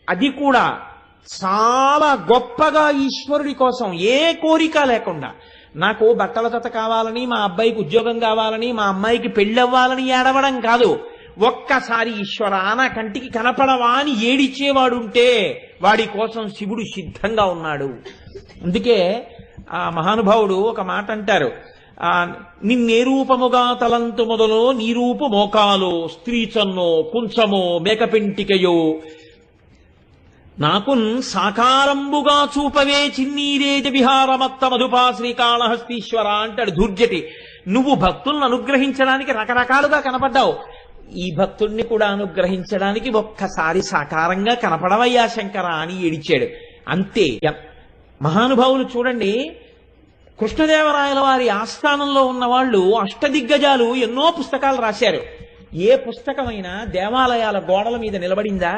అది కూడా చాలా గొప్పగా ఈశ్వరుడి కోసం ఏ కోరిక లేకుండా, నాకు బట్టల జత కావాలని, మా అబ్బాయికి ఉద్యోగం కావాలని, మా అమ్మాయికి పెళ్ళవ్వాలని ఏడవడం కాదు. ఒక్కసారి ఈశ్వర నా కంటికి కనపడవా అని ఏడిచేవాడుంటే వాడి కోసం శివుడు సిద్ధంగా ఉన్నాడు. అందుకే ఆ మహానుభావుడు ఒక మాట అంటారు, నిన్నే రూపముగా తలంతు మొదలో నీ రూపు మోకాలో స్త్రీచన్నో కుంచమో మేకపెంటికయో నాకున్ సాకారంబుగా చూపవే చిన్నీరేజ విహారమత్త మధుపా శ్రీకాళహస్తీశ్వర అంటాడు ధూర్జటి. నువ్వు భక్తులను అనుగ్రహించడానికి రకరకాలుగా కనపడ్డావు, ఈ భక్తుణ్ణి కూడా అనుగ్రహించడానికి ఒక్కసారి సాకారంగా కనపడవయ్యా శంకర అని ఏడిచాడు. అంతే. మహానుభావులు చూడండి, కృష్ణదేవరాయల వారి ఆస్థానంలో ఉన్న వాళ్ళు అష్టదిగ్గజాలు ఎన్నో పుస్తకాలు రాశారు. ఏ పుస్తకమైనా దేవాలయాల గోడల మీద నిలబడిందా?